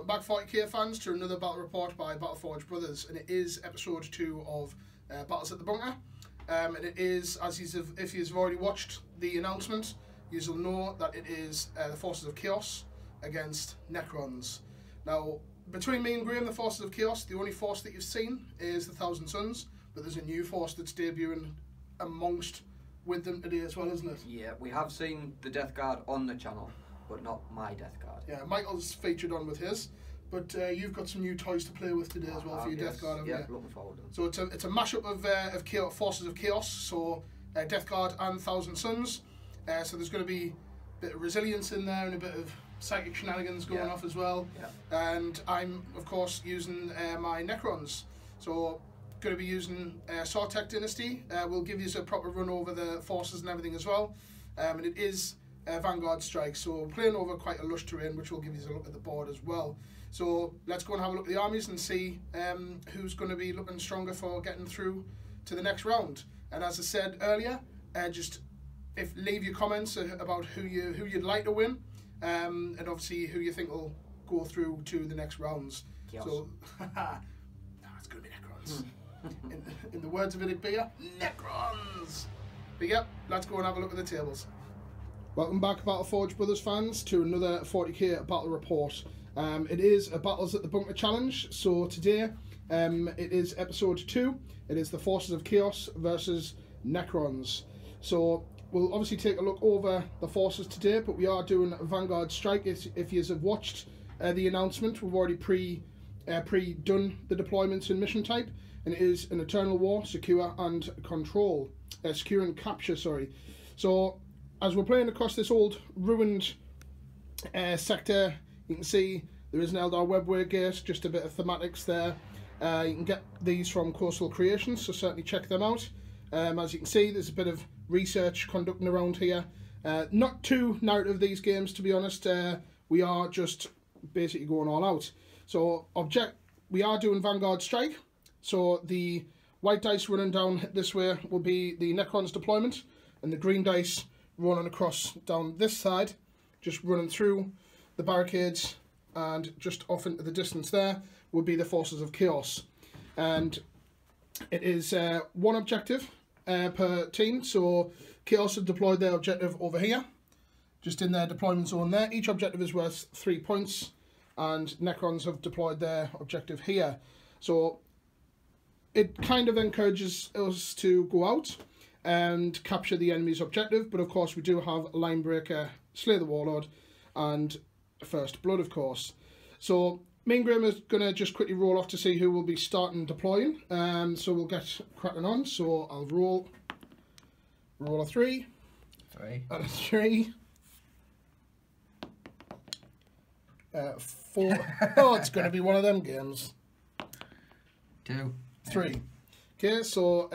Welcome back 40k fans to another battle report by Battleforged Brothers, and it is episode 2 of Battles at the Bunker. And it is, if you've already watched the announcement, you'll know that it is the Forces of Chaos against Necrons. Now, between me and Graham, the Forces of Chaos, the only force that you've seen is the Thousand Suns, but there's a new force that's debuting with them today as well, isn't it? Yeah, we have seen the Death Guard on the channel, but not my Death Guard. Yeah, Michael's featured on with his, but you've got some new toys to play with today as well for your Death Guard, haven't you? Yeah, looking forward to it. So it's a mashup of chaos, Forces of Chaos, so Death Guard and Thousand Suns. So there's going to be a bit of resilience in there and a bit of psychic shenanigans going off as well. Yeah. And I'm, of course, using my Necrons. So going to be using Sortek Dynasty. We'll give you a proper run over the forces and everything as well. And it is Vanguard Strike, so playing over quite a lush terrain, which will give you a look at the board as well. So let's go and have a look at the armies and see who's going to be looking stronger for getting through to the next round. And as I said earlier, leave your comments about who you'd like to win, and obviously who you think will go through to the next rounds. Chaos. So it's going to be Necrons. in the words of Idic Beer, Necrons. But yeah, let's go and have a look at the tables. Welcome back, Battleforged Brothers fans, to another 40k battle report. It is a Battles at the Bunker challenge, so today it is episode 2. It is the Forces of Chaos versus Necrons. So we'll obviously take a look over the forces today, but we are doing Vanguard Strike. If you have watched the announcement, we've already pre-done the deployments and mission type, and it is an Eternal War, Secure and Control. Secure and Capture, sorry. So as we're playing across this old ruined sector, you can see there is an Eldar Webway gate, just a bit of thematics there. You can get these from Coastal Creations, so certainly check them out. As you can see, there's a bit of research conducting around here. Not too narrative these games, to be honest. We are just basically going all out. So we are doing Vanguard Strike. So the white dice running down this way will be the Necrons deployment, and the green dice running across down this side, just running through the barricades and just off into the distance there will be the Forces of Chaos. And it is one objective per team, so Chaos have deployed their objective over here, just in their deployment zone there. Each objective is worth 3 points, and Necrons have deployed their objective here. So it kind of encourages us to go out and capture the enemy's objective, but of course we do have Linebreaker, Slay the Warlord, and First Blood, of course. So me and Graham is going to just quickly roll off to see who will be starting deploying. So we'll get cracking on. So I'll roll a 3. 3. And a 3. 4. Oh, it's going to be one of them games. 2. 3. Okay, so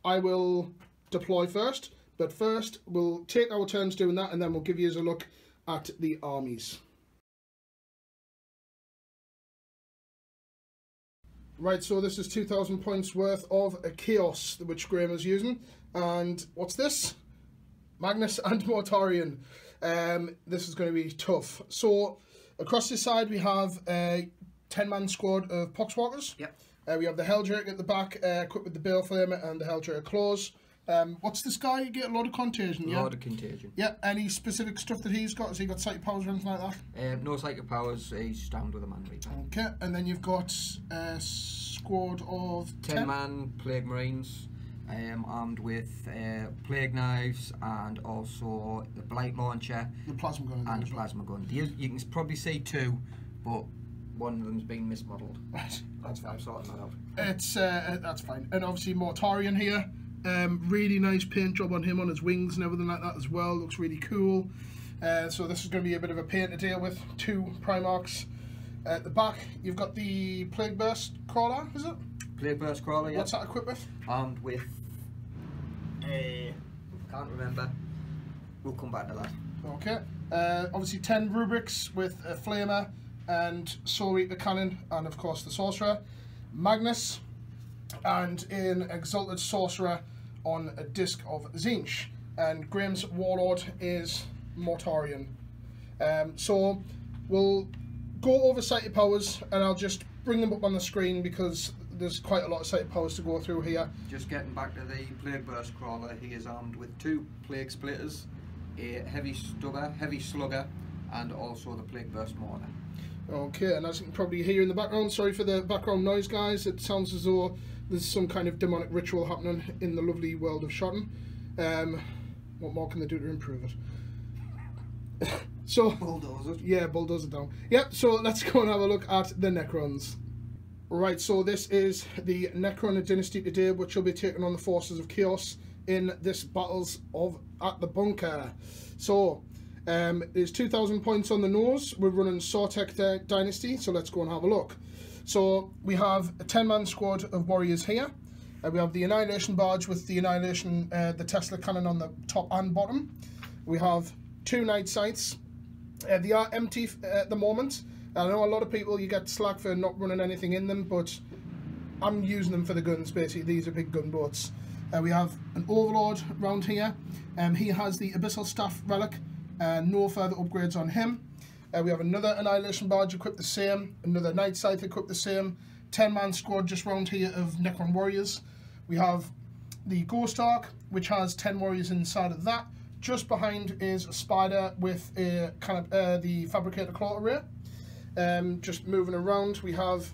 I will deploy first, but first we'll take our turns doing that, and then we'll give you a look at the armies. Right, so this is 2,000 points worth of a Chaos, which Graham is using. And what's this? Magnus and Mortarion. This is going to be tough. So across this side we have a 10-man squad of Poxwalkers. Yep. We have the Helldrake at the back, equipped with the Baleflamer and the Helldrake claws. What's this guy? You get a lot of contagion, yeah? A lot of contagion. Yeah, any specific stuff that he's got? Has he got psychic powers or anything like that? No psychic powers, he's stamped with a Man Reaper. Okay, and then you've got a squad of 10 man Plague Marines, armed with Plague Knives and also the Blight Launcher. The Plasma Gun. And the Plasma Gun. You can probably see 2, but one of them's been mismodelled. Right, that's fine. I'm sorting that out. It's that's fine. And obviously Mortarion here. Really nice paint job on him, on his wings and everything like that as well. Looks really cool. So this is going to be a bit of a pain to deal with. 2 Primarchs. At the back, you've got the Plague Burst Crawler, is it? Plague Burst Crawler, yeah. What's that equipped with? Armed with can't remember. We'll come back to that. Okay. Obviously 10 Rubrics with a Flamer and Soul Reaper Cannon, and of course the Sorcerer. Magnus, and in Exalted Sorcerer on a disc of Tzeentch. And Graham's Warlord is Mortarion. So we'll go over sighted powers, and I'll just bring them up on the screen because there's quite a lot of sighted powers to go through here. Just getting back to the Plague Burst Crawler, he is armed with 2 Plague Splitters, a Heavy Slugger, and also the Plague Burst Mortar. Okay, and as you can probably hear in the background, sorry for the background noise, guys, it sounds as though there's some kind of demonic ritual happening in the lovely world of Shotton. What more can they do to improve it? So, bulldoze it. Yeah, bulldoze it down. Yep, so let's go and have a look at the Necrons. Right, so this is the Necron dynasty today, which will be taking on the forces of Chaos in this battles of at the bunker. So, there's 2,000 points on the nose. We're running Sortek Dynasty, so let's go and have a look. So we have a 10-man squad of warriors here. We have the Annihilation Barge with the Annihilation, the Tesla cannon on the top and bottom. We have 2 Night Sights. They are empty at the moment. I know a lot of people, you get slack for not running anything in them, but I'm using them for the guns, basically. These are big gunboats. We have an Overlord round here. He has the Abyssal Staff Relic. No further upgrades on him. We have another Annihilation Barge equipped the same, another Night Scythe equipped the same, 10-man squad just round here of Necron warriors. We have the Ghost Ark, which has 10 warriors inside of that. Just behind is a Spider with a kind of the Fabricator Claw array. Just moving around, we have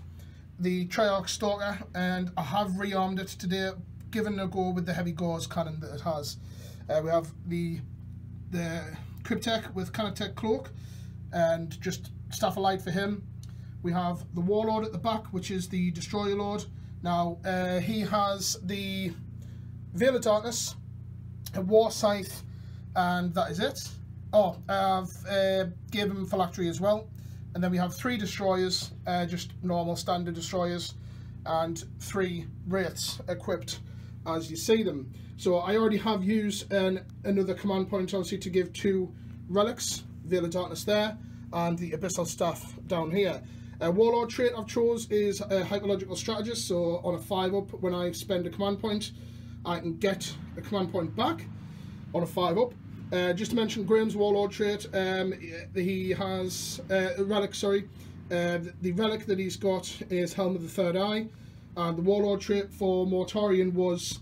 the Triarch Stalker, and I have rearmed it today, given a go with the heavy gauze cannon that it has. We have the Cryptek with Canatech Cloak, and just Staff of Light for him. We have the Warlord at the back, which is the Destroyer Lord. Now, he has the Veil of Darkness, a War Scythe, and that is it. Oh, I've gave him Phylactery as well. And then we have 3 Destroyers, just normal standard Destroyers, and 3 Wraiths equipped as you see them. So I already have used another command point, obviously, to give 2 relics, Veil of Darkness there, and the Abyssal Staff down here. Warlord trait I've chose is a Hyperlogical Strategist, so on a 5-up, when I spend a command point, I can get a command point back on a 5-up. Just to mention Graham's Warlord trait, he has a relic, sorry. The relic that he's got is Helm of the Third Eye, and the Warlord trait for Mortarion was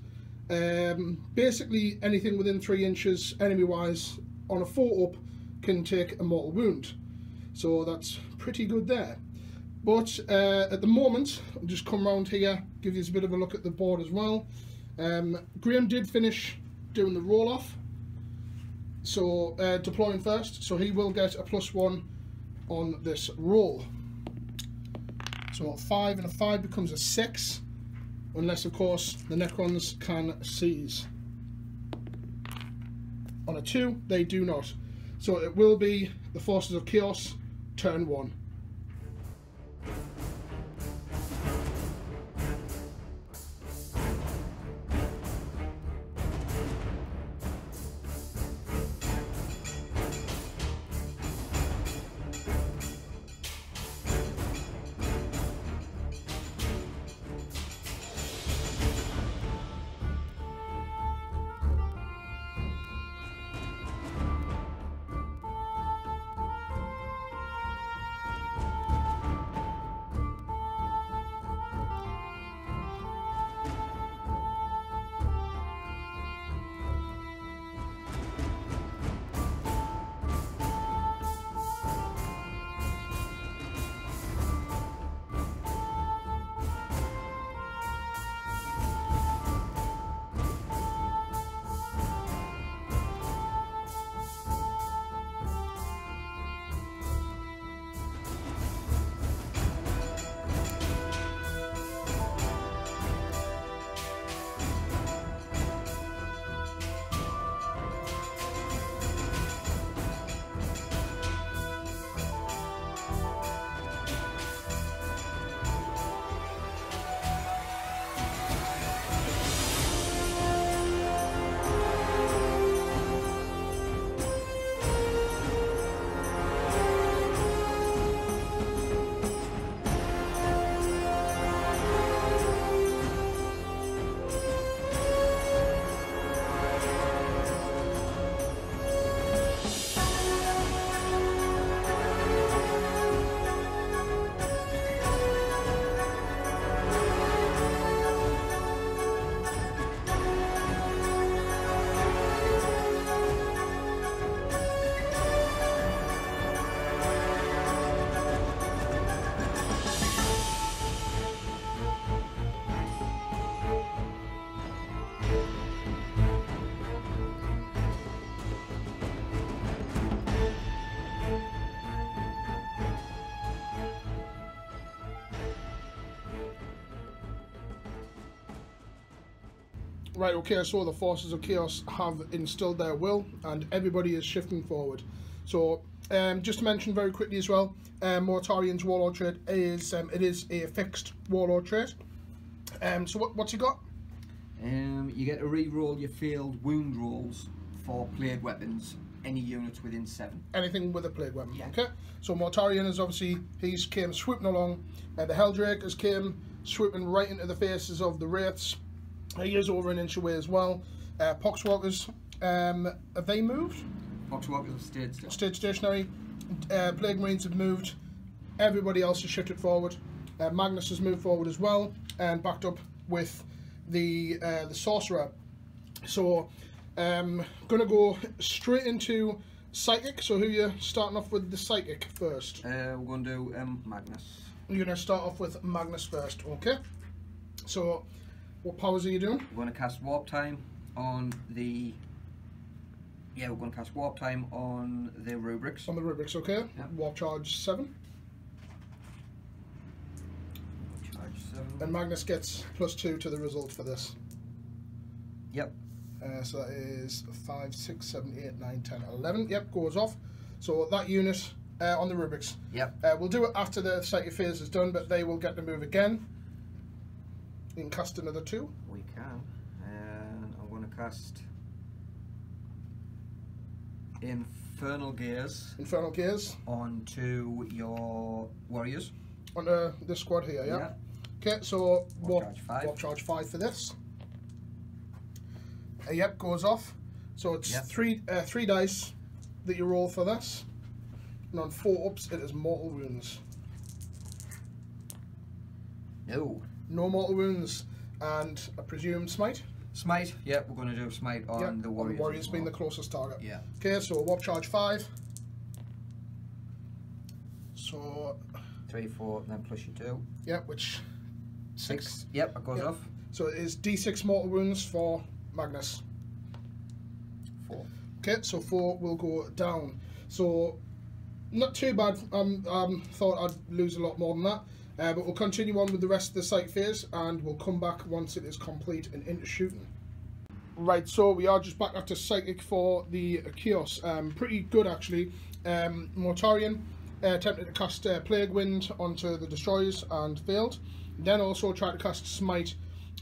basically anything within 3 inches enemy-wise on a 4-up can take a mortal wound. So that's pretty good there. But at the moment, I'll just come around here, give you a bit of a look at the board as well. Graham did finish doing the roll-off, so deploying first, so he will get a +1 on this roll. So a 5 and a 5 becomes a 6, unless of course the Necrons can seize. On a 2, they do not. So it will be the Forces of Chaos, turn 1. Right, okay, so the forces of chaos have instilled their will, and everybody is shifting forward. So, just to mention very quickly as well, Mortarian's Warlord trait is it is a fixed Warlord trait. So what's he got? You get to re-roll your failed wound rolls for plague weapons. Any units within 7. Anything with a plague weapon. Yeah. Okay. So Mortarian is obviously came swooping along. The Helldrake has came swooping right into the faces of the wraiths. He is over an inch away as well. Poxwalkers, have they moved? Poxwalkers have stayed still. Stayed stationary. Plague Marines have moved. Everybody else has shifted forward. Magnus has moved forward as well and backed up with the Sorcerer. So, gonna go straight into Psychic. So who you starting off with the Psychic first? We're going to do Magnus. You're gonna start off with Magnus first, okay? So, what powers are you doing? We're going to cast Warp Time on the... Yeah, we're going to cast Warp Time on the rubrics. On the rubrics, okay? Yep. Warp charge 7. Charge 7. And Magnus gets +2 to the result for this. Yep. So that is 5, 6, 7, 8, 9, 10, 11. Yep, goes off. So that unit on the rubrics. Yep. We'll do it after the psychic phase is done, but they will get to move again. You can cast another 2. We can. And I'm going to cast Infernal Gears. Infernal Gears. Onto your warriors. On this squad here, yeah? Yep. Okay, so Warp charge 5. Warp charge 5 for this. Yep, goes off. So it's Yep. three dice that you roll for this. And on 4 ups, it is mortal wounds. No. No mortal wounds. And I presume smite? Smite. Yep, we're going to do Smite on Yep, the warriors. on the warriors as being the well. closest target. Yeah. Okay, so warp charge 5. So 3, 4, then plus your 2. yeah, which 6. Yep, that goes Yep. off. So it is D6 mortal wounds for Magnus. 4. Okay, so 4 will go down. So not too bad. Thought I'd lose a lot more than that. But we'll continue on with the rest of the psych phase, and we'll come back once it is complete and into shooting. Right, so we are just back after psychic for the chaos. Pretty good actually. Mortarian attempted to cast Plague Wind onto the destroyers and failed. Then also tried to cast Smite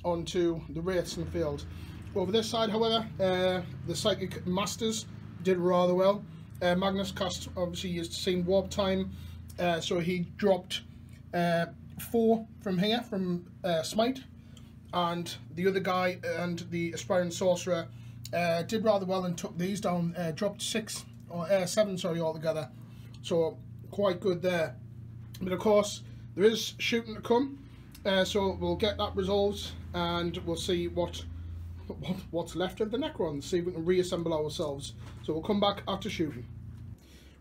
onto the wraiths and failed. Over this side, however, the psychic masters did rather well. Magnus cast, obviously used the same warp time, so he dropped 4 from here, from Smite, and the other guy and the aspiring sorcerer did rather well and took these down, dropped 6 or 7, sorry, altogether. So quite good there. But of course, there is shooting to come, so we'll get that resolved, and we'll see what's left of the Necrons, see if we can reassemble ourselves. So we'll come back after shooting.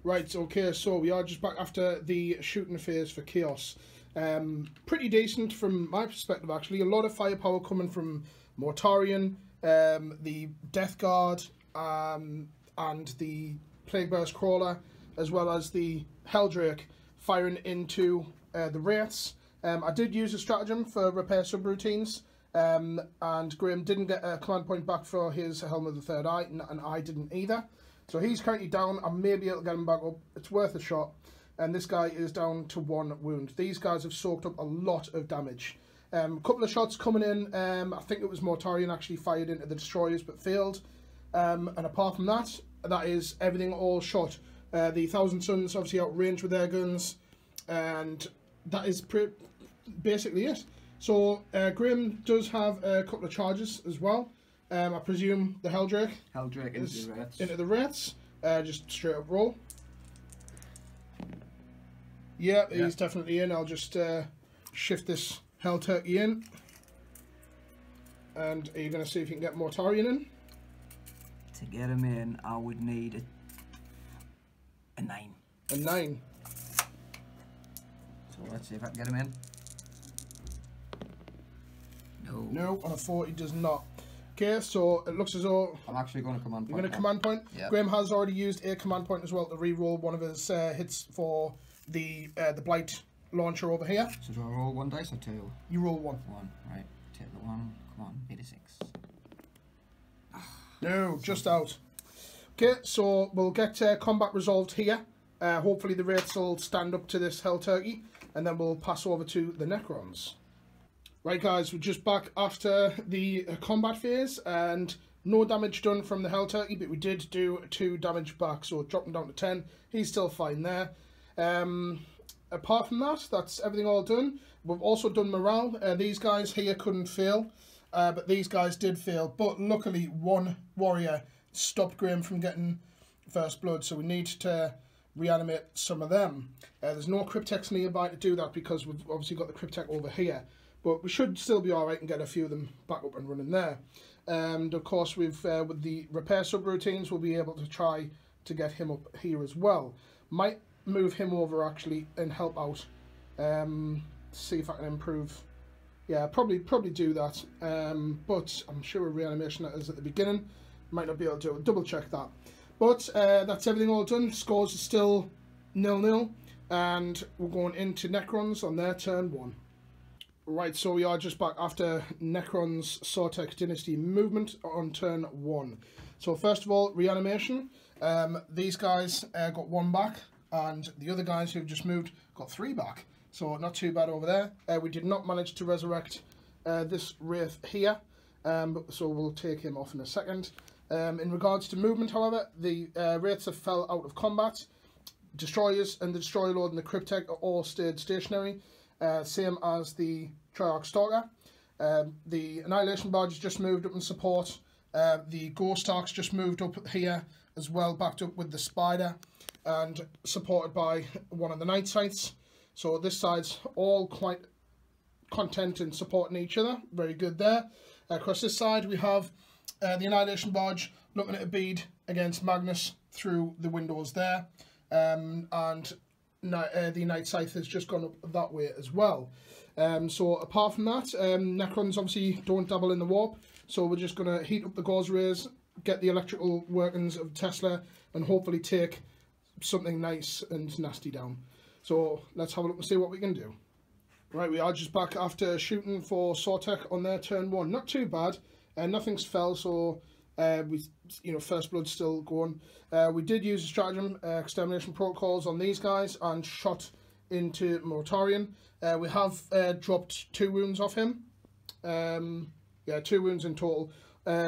Right, okay, so we are just back after the shooting phase for Chaos. Pretty decent from my perspective, actually. A lot of firepower coming from Mortarian, the Death Guard, and the Plague Burst Crawler, as well as the Helldrake firing into the Wraiths. I did use a stratagem for repair subroutines, and Graham didn't get a command point back for his Helm of the Third Eye, and I didn't either. So he's currently down. I may be able to get him back up. It's worth a shot. And this guy is down to 1 wound. These guys have soaked up a lot of damage. A couple of shots coming in. I think it was Mortarian actually fired into the destroyers but failed. And apart from that, that is everything all shot. The Thousand Suns obviously outranged with their guns. And that is basically it. So Graham does have a couple of charges as well. I presume the Helldrake is into the Wraiths. Just straight up roll. Yeah, he's definitely in. I'll just shift this Hell Turkey in. And are you going to see if you can get Mortarian in? To get him in, I would need a 9. A 9. So let's see if I can get him in. No. No, on a 4 he does not. Okay, so it looks as though I'm actually going to command point. you're going to command point. Yep. Graham has already used a command point as well to re-roll one of his hits for the Blight launcher over here. So do I roll 1 dice or 2? You roll 1. 1, right. Take the 1. Come on, 86. No, just out. Okay, so we'll get combat resolved here. Hopefully the Wraiths will stand up to this Hell Turkey, and then we'll pass over to the Necrons. Right guys, we're just back after the combat phase, and no damage done from the Hell Turkey, but we did do 2 damage back, so dropping down to 10. He's still fine there. Apart from that, that's everything all done. We've also done morale. These guys here couldn't fail, but these guys did fail. But luckily, one warrior stopped Graham from getting first blood, so we need to reanimate some of them. There's no Cryptex nearby to do that because we've obviously got the Cryptek over here. But we should still be alright and get a few of them back up and running there. And of course, with the repair subroutines, we'll be able to try to get him up here as well. Might move him over actually and help out. See if I can improve. Yeah, probably do that. But I'm sure a reanimation is at the beginning. Might not be able to double check that. But that's everything all done. Scores are still 0-0. And we're going into Necrons on their turn 1. Right, so we are just back after Necrons Sortek Dynasty movement on turn 1. So first of all, reanimation. These guys got 1 back, and the other guys who've just moved got 3 back. So not too bad over there. We did not manage to resurrect this Wraith here, so we'll take him off in a second. In regards to movement, however, the Wraiths have fell out of combat. Destroyers and the Destroyer Lord and the Cryptek are all stayed stationary. Same as the Triarch Stalker. The Annihilation Barge just moved up in support. The Ghost Arcs just moved up here as well, backed up with the Spider and supported by one of the Night Sights. So this side's all quite content in supporting each other. Very good there. Across this side we have the Annihilation Barge looking at a bead against Magnus through the windows there. And the Night Scythe has just gone up that way as well. So apart from that, Necrons obviously don't dabble in the warp, so we're just going to heat up the gauze rays, get the electrical workings of Tesla, and hopefully take something nice and nasty down. So let's have a look and see what we can do. Right, we are just back after shooting for Sortek on their turn 1. Not too bad, nothing's fell, so first blood's still going. We did use a stratagem, extermination protocols on these guys, and shot into Mortarion. We have dropped 2 wounds off him. 2 wounds in total.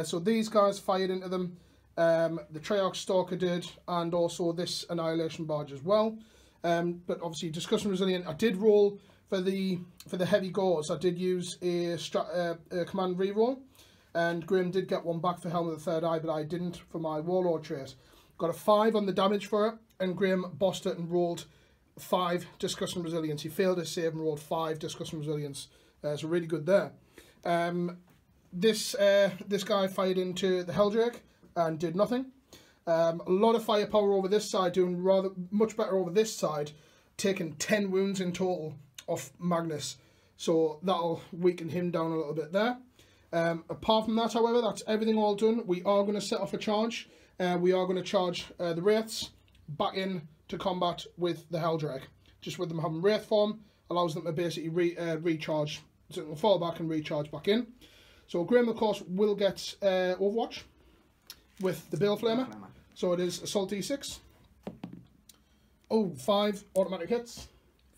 So these guys fired into them. The Triarch Stalker did, and also this Annihilation Barge as well. But obviously, Discussion Resilient. I did roll for the heavy gauze. I did use a command reroll. And Graham did get 1 back for Helm of the Third Eye, but I didn't for my Warlord trait. Got a 5 on the damage for it, and Graham bossed it and rolled 5 Discussion Resilience. He failed his save and rolled 5 Discussion Resilience. So really good there. This guy fired into the Helldrake and did nothing. A lot of firepower over this side, doing much better over this side, taking 10 wounds in total off Magnus. So that'll weaken him down a little bit there. Apart from that, however, that's everything all done. We are going to set off a charge. We are going to charge the Wraiths back in to combat with the Helldrake. Just with them having Wraith form, allows them to basically recharge. So they can fall back and recharge back in. So Graham, of course, will get Overwatch with the Baleflamer. So it is Assault D6. Oh, 5 automatic hits.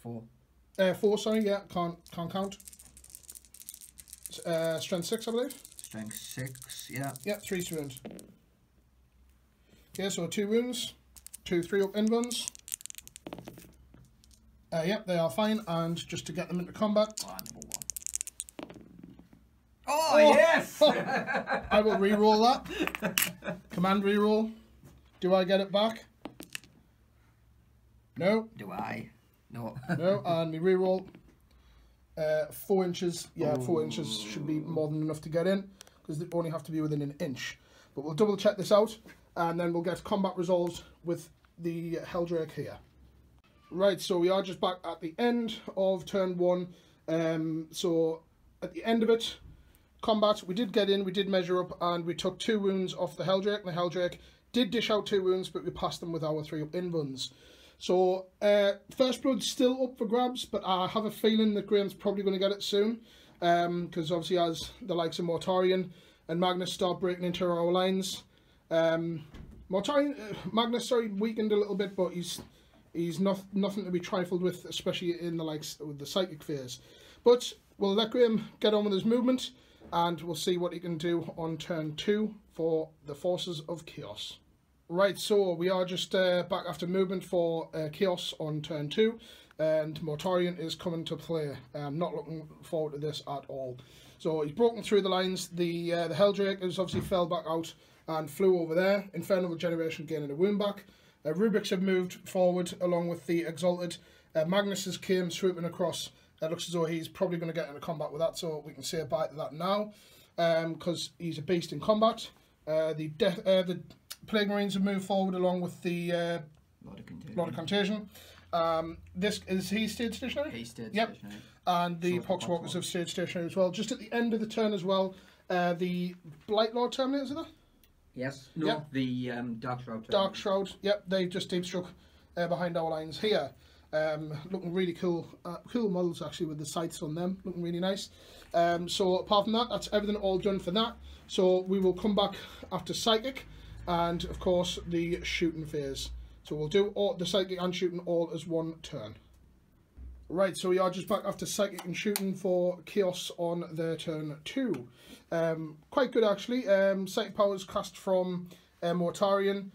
4. 4, sorry, yeah, can't count. Strength 6, I believe. Strength 6, yeah. Yeah, 3 wounds. Okay, so 2 wounds, 2 3-up invuns. Yep, they are fine, and just to get them into combat. Oh, yes! I will re-roll that. Command re-roll. Do I get it back? No. Do I? No. No, and we re-roll. 4 inches. Yeah, 4 inches should be more than enough to get in, because they only have to be within an inch. But we'll double check this out, and then we'll get combat resolved with the Helldrake here. Right, so we are just back at the end of turn 1. So at the end of it, combat, we did get in, we did measure up, and we took 2 wounds off the Helldrake. And the Helldrake did dish out 2 wounds, but we passed them with our 3-up invuns. So First Blood's still up for grabs, but I have a feeling that Graham's probably going to get it soon, because obviously as the likes of Mortarion and Magnus start breaking into our lines, Magnus, sorry, weakened a little bit, but he's nothing to be trifled with, especially in the likes with the psychic phase. But we'll let Graham get on with his movement, and we'll see what he can do on turn 2 for the Forces of Chaos. Right, so we are just back after movement for Chaos on turn 2, and Mortarion is coming to play. I'm not looking forward to this at all. So he's broken through the lines. The Helldrake has obviously fell back out and flew over there. Infernal Generation gaining a wound back. Rubrics have moved forward along with the Exalted. Magnus has came swooping across. It looks as though he's probably going to get into combat with that, so we can say bye to that now, because he's a beast in combat. The Plague Marines have moved forward along with the Lord of Contagion. This is he stayed stationary? He stayed stationary. And the Poxwalkers have stayed stationary as well. Just at the end of the turn as well, the Blight Lord Terminators, are there? Yes. No, yep. The Dark Shroud. Dark Shroud, yep, they've just deep struck behind our lines here. Looking really cool. Cool models actually with the sights on them, looking really nice. So apart from that, that's everything all done for that. So we will come back after Psychic and of course the shooting phase. So we'll do all the Psychic and shooting all as one turn. Right, so we are just back after Psychic and shooting for Chaos on their turn 2. Quite good actually. Psychic powers cast from Mortarion.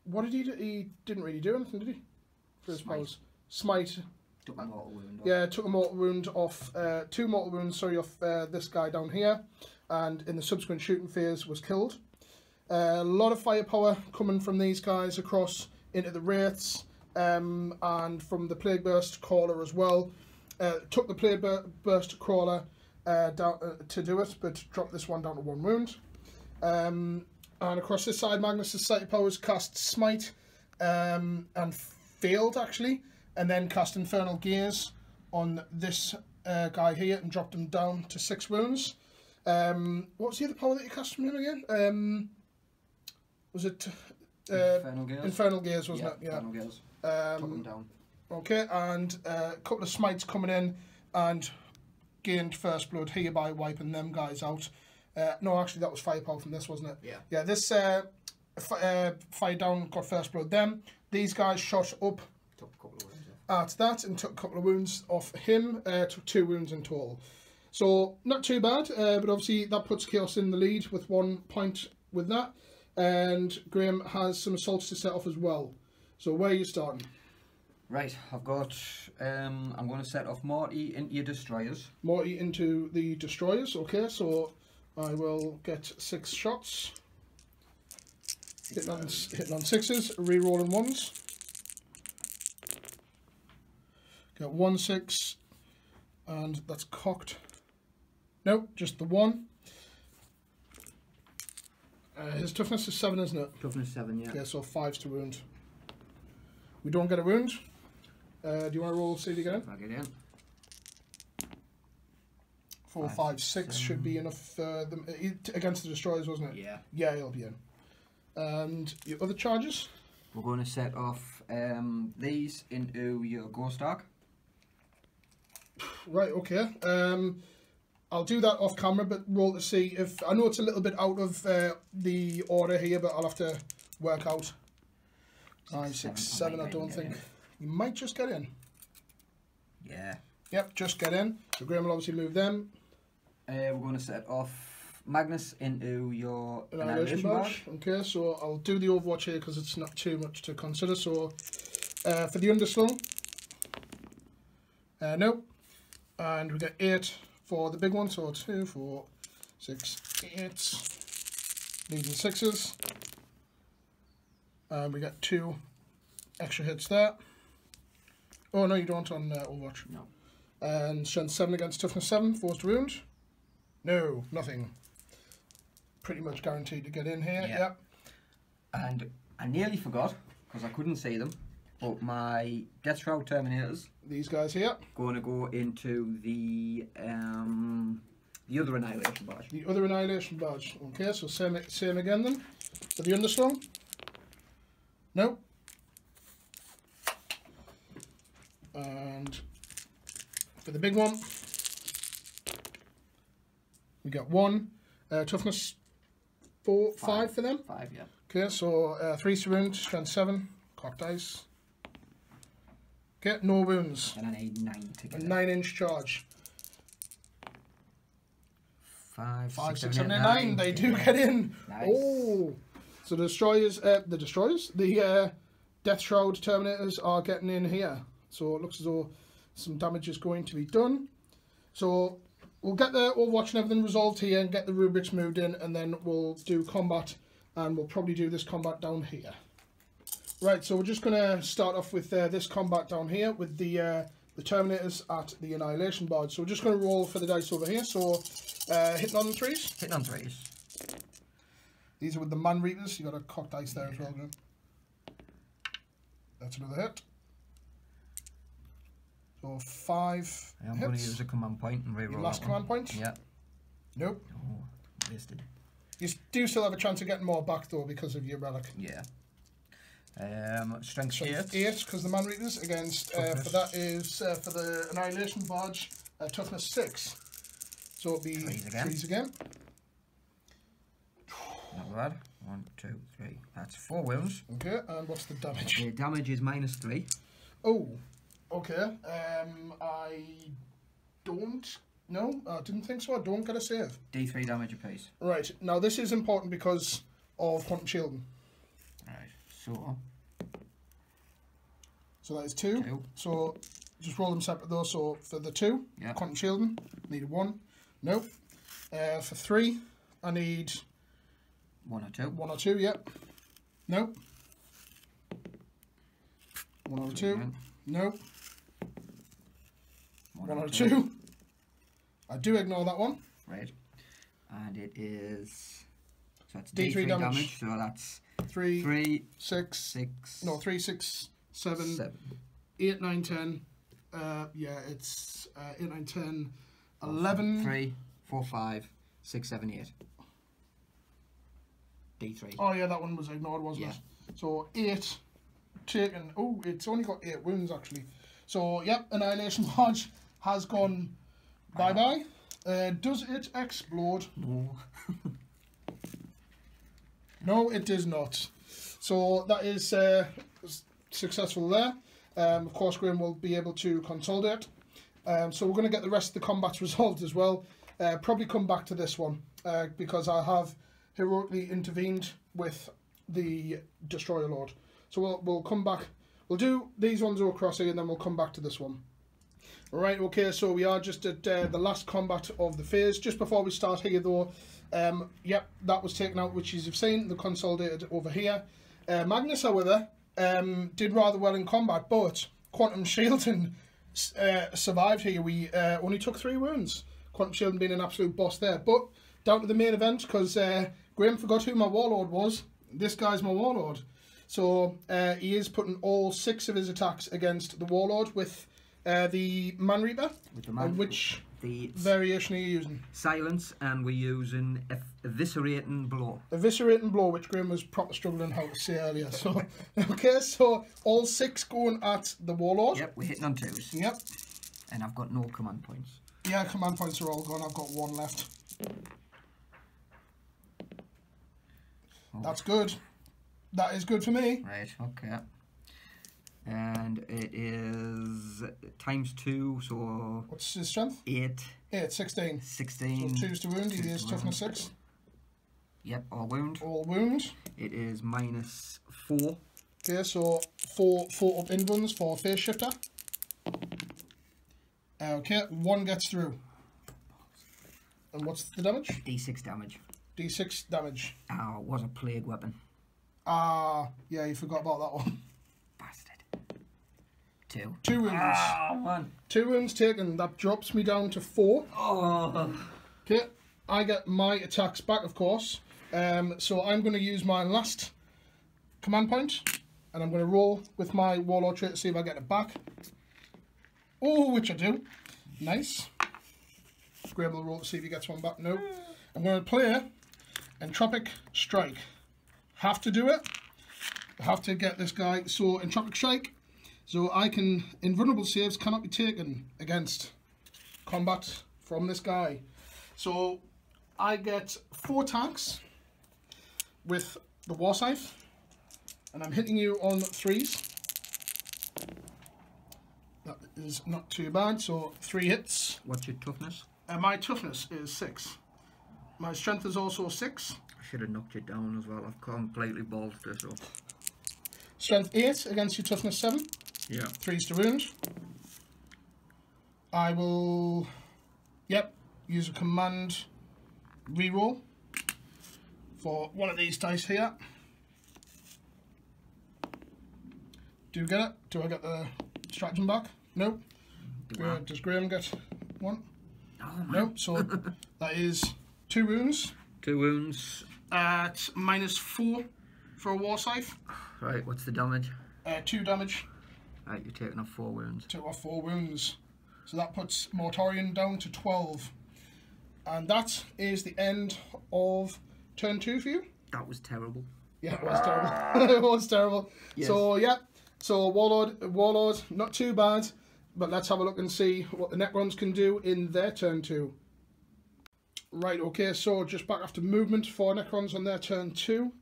What did he do? He didn't really do anything, did he? For his powers. Smite. Took a mortal wound off. Yeah, took a mortal wound off, 2 mortal wounds, sorry, off this guy down here. And in the subsequent shooting phase was killed. A lot of firepower coming from these guys across into the Wraiths. And from the Plague Burst Crawler as well. Took the Plague Burst Crawler down to do it, but dropped this one down to 1 wound. And across this side, Magnus' Psychic powers cast Smite and failed actually, and then cast Infernal Gaze on this guy here and dropped him down to 6 wounds. What was the other power that you cast from him again? Was it Infernal Gaze? Infernal Gaze, wasn't it? Yeah, Infernal Gaze. Took him down. Okay, and a couple of smites coming in and gained first blood, hereby wiping them guys out. No, actually that was firepower from this, wasn't it? Yeah. Yeah, this fire down, got first blood them. These guys shot up took a couple of wounds at that and took a couple of wounds off him. Took 2 wounds in total. So not too bad, but obviously that puts Chaos in the lead with 1 point with that. And Graham has some assaults to set off as well. So where are you starting? Right, I've got, I'm going to set off Morty into your Destroyers. Morty into the Destroyers, okay, so I will get 6 shots. Hitting on 6s, re-rolling 1s. Get 1 6, and that's cocked. Nope, just the 1. His toughness is 7, isn't it? Toughness 7, yeah. Yeah, so 5s to wound. We don't get a wound. Do you want to roll CD again? I'll get in. 4, 5, 6 should be enough for them against the Destroyers, wasn't it? Yeah. Yeah, he'll be in. And your other charges? We're going to set off these into your Ghost Arc. Right, okay. I'll do that off camera, but roll to see if... I know it's a little bit out of the order here, but I'll have to work out. 5, 6, 7, I don't think. You might just get in. Yeah. Yep, just get in. So Graham will obviously move them. We're going to set off Magnus into your Annihilation Barge. Okay, so I'll do the Overwatch here because it's not too much to consider. So for the Underslung, no. And we get 8 for the big one. So 2, 4, 6, 8. Leads in 6s. And we get 2 extra hits there. Oh no, you don't on Overwatch. No. And strength 7 against toughness 7, forced to wound. No, nothing. Pretty much guaranteed to get in here. Yeah. Yep. And I nearly forgot because I couldn't see them, but my Death Shroud Terminators. These guys here. Going to go into the other Annihilation Barge. The other Annihilation Barge. Okay, so same again then. For the Underslung. Nope. And for the big one, we got 1 toughness 5 for them. 5, yeah. Okay, so 3 wounds, strength 7, cock dice. Okay, no wounds. And I need 9 to get a 9-inch charge. 5, 6, 7, 8, 9. They do get in. Nice. Oh, so the destroyers, the Death Shroud Terminators are getting in here. So it looks as though some damage is going to be done. So we'll get the Overwatch and everything resolved here and get the rubrics moved in, and then we'll do combat, and we'll probably do this combat down here. Right, so we're just going to start off with this combat down here with the Terminators at the Annihilation Barge. So we're just going to roll for the dice over here. So hitting on the 3s. Hitting on 3s. These are with the Man Reapers. You got a cock dice there as well, Graham. That's another hit. So 5 I'm going to use a command point and reroll your last command point? Yeah. Nope. Oh, wasted. You do still have a chance of getting more back though because of your relic. Yeah. Strength 8. 8 because the Man Reapers against, for that is, for the Annihilation Barge, toughness 6. So it'll be 3s again. Not bad. 1, 2, 3. That's 4 wounds. Okay, and what's the damage? The damage is -3. Oh, okay. I don't. No, I didn't think so. I don't get a save. D3 damage apiece. Right, now this is important because of quantum shielding. Right, so that is 2. So just roll them separate though. So for the 2, yep. quantum shielding, need 1. Nope. For 3, I need 1 or 2. 1 or 2, yep. Nope. 1 or 2. Again. Nope. 1 or 2. I do ignore that one. Right. And it is... So that's D3 damage. So that's 3, 6... No, 3, 6, 7, 8, 9, 10. Yeah, it's 8, 9, 10, 11... 3, 4, 5, 6, 7, 8. D3. Oh yeah, that one was ignored, wasn't it? So 8 taken. Oh, it's only got 8 wounds actually. So yep, Annihilation Barge has gone bye-bye. Does it explode? No. No, it does not. So that is successful there. Of course, Graham will be able to consolidate. So we're going to get the rest of the combats resolved as well. Probably come back to this one because I have heroically intervened with the Destroyer Lord. So we'll come back. We'll do these ones all across here and then we'll come back to this one. Right, okay, so we are just at the last combat of the phase. Just before we start here though, yep, that was taken out, which you've seen, the consolidated over here. Magnus, however, did rather well in combat, but Quantum Shielding survived here. We only took 3 wounds. Quantum Shielding being an absolute boss there. But down to the main event, because Graham forgot who my Warlord was. This guy's my Warlord. So he is putting all 6 of his attacks against the Warlord with the Man Reaper. With the Man and which variation are you using? Silence, and we're using Eviscerating Blow. Eviscerating Blow, which Graham was proper struggling how to say earlier. So, okay, so all 6 going at the Warlord. Yep, we're hitting on 2s. Yep. And I've got no command points. Yeah, command points are all gone. I've got 1 left. Oh. That's good. That is good for me. Right, okay. And it is ×2, so... What's his strength? 8. 8, 16. 16. So 2's to wound, he is toughness 6. Yep, all wound. All wound. It is -4. Okay, so 4 up invuns for phase shifter. Okay, 1 gets through. And what's the damage? D6 damage. D6 damage. Oh, it was a plague weapon. Ah, yeah, you forgot about that one. Bastard. 2. 2 wounds. Oh, man. 2 wounds taken. That drops me down to 4. Oh. Okay, I get my attacks back, of course. So I'm going to use my last command point, and I'm going to roll with my Warlord trait to see if I get it back. Oh, which I do. Nice. Graham will roll to see if he gets one back. No. I'm going to play Entropic Strike. Have to do it. I have to get this guy. So Entropic Strike. So I can, invulnerable saves cannot be taken against combat from this guy. So I get 4 attacks. with the War Scythe, and I'm hitting you on 3s. That is not too bad, so 3 hits. What's your toughness? My toughness is 6. My strength is also 6. I should have knocked you down as well. I've completely balled this up. Strength 8 against your toughness 7. Yeah. 3s to wound. I will, use a command reroll for one of these dice here. Do you get it? Do I get the stratagem back? Nope. Does Graham get one? Oh, nope. So that is 2 wounds. 2 wounds. At -4 for a War Scythe. Right, what's the damage? 2 damage. Right, you're taking off 4 wounds. 2 or 4 wounds. So that puts Mortarion down to 12. And that is the end of turn 2 for you. That was terrible. Yeah, it was terrible. It was terrible. Yes. So, yeah. So, Warlord, not too bad. But let's have a look and see what the Necrons can do in their turn 2. Right, okay, so just back after movement for Necrons on their turn 2.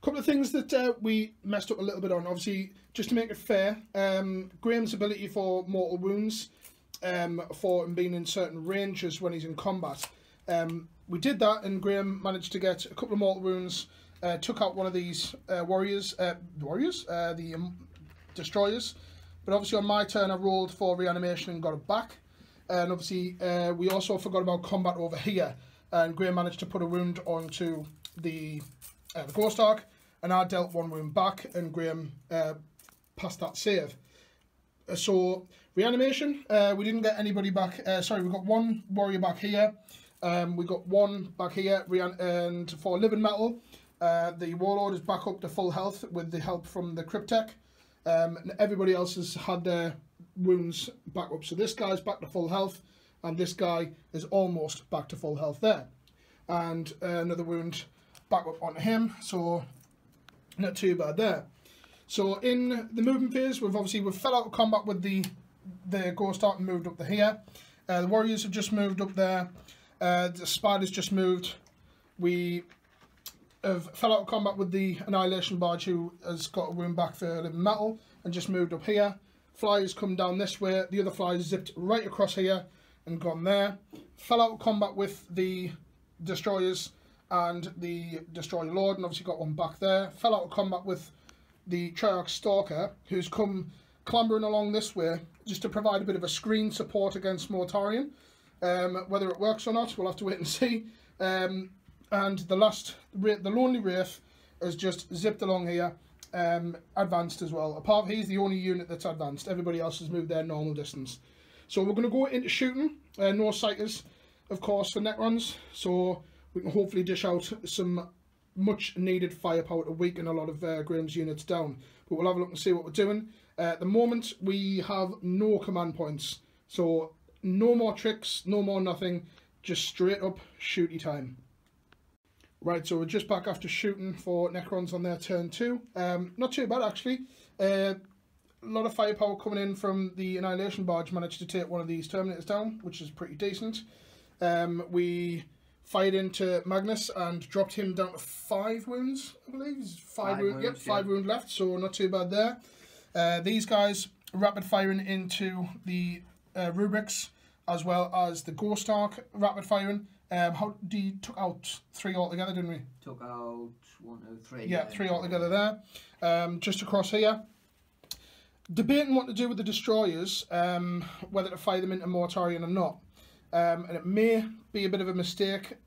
Couple of things that we messed up a little bit on. Obviously, just to make it fair, Graham's ability for mortal wounds, for him being in certain ranges when he's in combat. We did that, and Graham managed to get a couple of mortal wounds, took out one of these the destroyers. But obviously on my turn I rolled for reanimation and got it back. And obviously we also forgot about combat over here, and Graham managed to put a wound onto the Ghost Ark, and I dealt 1 wound back, and Graham passed that save. So reanimation, we didn't get anybody back. Sorry, we got 1 warrior back here. We got 1 back here, and for living metal, the Warlord is back up to full health with the help from the Cryptek. And everybody else has had their wounds back up. So this guy's back to full health, and this guy is almost back to full health there. And another wound back up onto him, so not too bad there. So in the movement phase, we've fell out of combat with the Ghost Ark and moved up to here. The Warriors have just moved up there. The Spiders just moved. We have fell out of combat with the Annihilation Barge, who has got a wound back for living metal, and just moved up here. Flyers come down this way. The other flyers zipped right across here and gone there. Fell out of combat with the Destroyers and the Destroyer Lord, and obviously got 1 back there. Fell out of combat with the Triarch Stalker, who's come clambering along this way just to provide a bit of a screen support against Mortarion. Whether it works or not, we'll have to wait and see. And the Lonely Wraith has just zipped along here, advanced as well. He's the only unit that's advanced. Everybody else has moved their normal distance. So we're going to go into shooting. No Psychers, of course, for Necrons. So we can hopefully dish out some much needed firepower to weaken a lot of Graham's units down. But we'll have a look and see what we're doing. At the moment, we have no command points. So no more tricks, no more nothing. Just straight up shooty time. Right, so we're just back after shooting for Necrons on their turn 2. Not too bad, actually. A lot of firepower coming in from the Annihilation Barge. Managed to take one of these Terminators down, which is pretty decent. We fired into Magnus and dropped him down to 5 wounds, I believe. 5 wounds, yep, 5 wounds left, so not too bad there. These guys rapid firing into the Rubrics, as well as the Ghost Ark rapid firing. Took out 3 altogether, didn't we? Took out 1, 2, 3. Yeah, 3 altogether there. Just across here. Debating what to do with the Destroyers, whether to fire them into Mortarion or not. And it may be a bit of a mistake,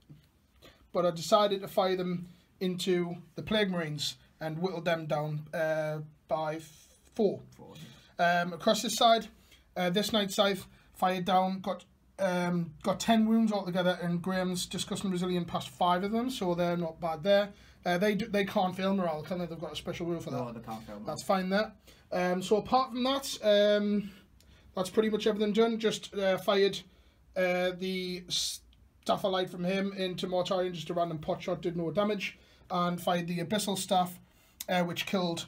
but I decided to fire them into the Plague Marines and whittle them down by 4. Across this side, this Night Scythe fired down, got 10 wounds altogether, and Graham's Disgusting Resilient passed 5 of them, so they're not bad there. They can't fail morale, can they? They've got a special rule for that. No, they can't fail morale. That's fine there. So apart from that, that's pretty much everything done. Just fired the Staff of Light from him into Mortarion, just a random pot shot, did no damage, and fired the Abyssal Staff, which killed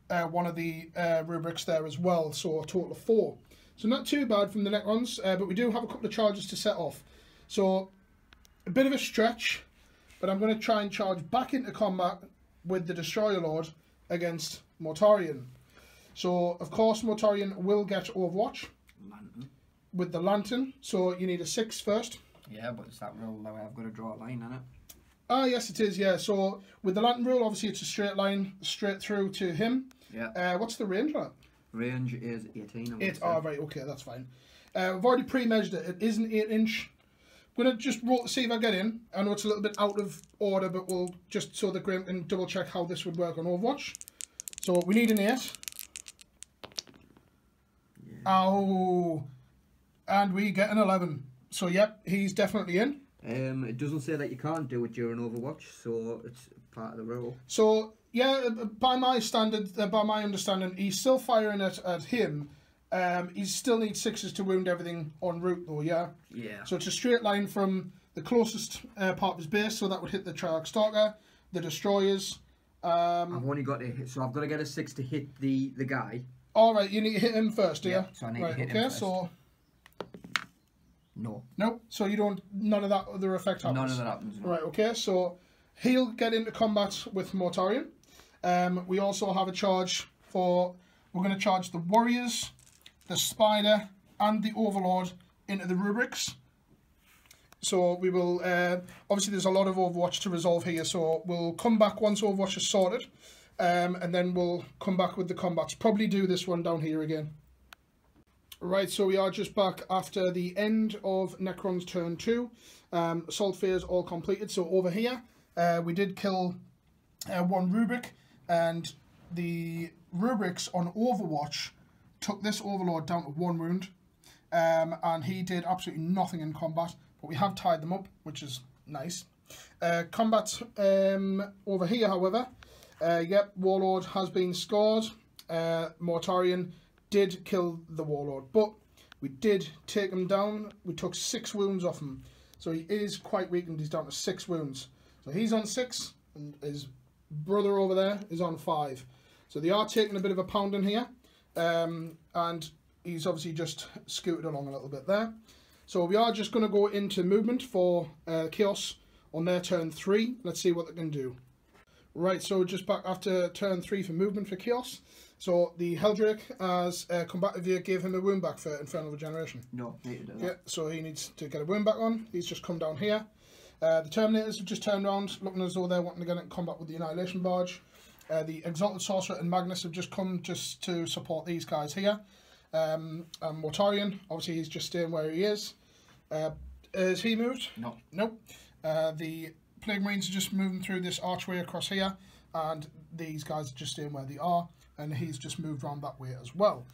one of the Rubrics there as well, so a total of 4. So not too bad from the Necrons, but we do have a couple of charges to set off. So a bit of a stretch, but I'm going to try and charge back into combat with the Destroyer Lord against Mortarion. So, of course, Mortarion will get Overwatch with the Lantern, so you need a 6 first. Yeah, but it's that rule that I've got to draw a line on it. Ah, yes, it is, yeah. So, with the Lantern rule, obviously it's a straight line, straight through to him. Yeah. What's the range on it? Range is 18. 8, right, okay, that's fine. I've already pre-measured it. It is an 8-inch. I'm going to just roll to see if I get in. I know it's a little bit out of order, but we'll just so that Graham can double check how this would work on Overwatch. So, we need an 8. Yeah. Oh, and we get an 11. So, yep, he's definitely in. It doesn't say that you can't do it during Overwatch, so it's part of the rule. So, yeah, by my standard, by my understanding, he's still firing at him. He still needs 6s to wound everything en route, though, yeah? Yeah. So it's a straight line from the closest part of his base, so that would hit the Triarch Stalker, the Destroyers. I've only got to hit, so I've got to get a 6 to hit the guy. All right, you need to hit him first, do you? So I need to hit him first. So... No. No, so you don't, none of that other effect happens? None of that happens, no. Right, okay, so he'll get into combat with Mortarion. We also have a charge for, we're going to charge the Warriors, the Spider, and the Overlord into the rubrics. So we will, obviously there's a lot of Overwatch to resolve here, so we'll come back once Overwatch is sorted, and then we'll come back with the combats. Probably do this one down here again. Right, so we are just back after the end of Necrons turn 2. Assault phase all completed. So over here, we did kill one rubric, and the rubrics on Overwatch took this Overlord down to 1 wound, and he did absolutely nothing in combat, but we have tied them up, which is nice. Combat over here, however, yep, Warlord has been scored. Mortarion did kill the Warlord, but we did take him down. We took 6 wounds off him, so he is quite weakened. He's down to 6 wounds, so he's on 6 and his brother over there is on 5, so they are taking a bit of a pounding here, and he's obviously just scooted along a little bit there. So we are just going to go into movement for Chaos on their turn 3. Let's see what they can do. Right, so just back after turn 3 for movement for Chaos. So the Heldrake, as combative gear, gave him a wound back for Infernal Regeneration. No, he didn't. Yeah, so he needs to get a wound back on. He's just come down here. The Terminators have just turned around, looking as though they're wanting to get in combat with the Annihilation Barge. The Exalted Sorcerer and Magnus have just come just to support these guys here. And Mortarion, obviously he's just staying where he is. Has he moved? No. Nope. The Plague Marines are just moving through this archway across here, and these guys are just staying where they are, and he's just moved around that way as well.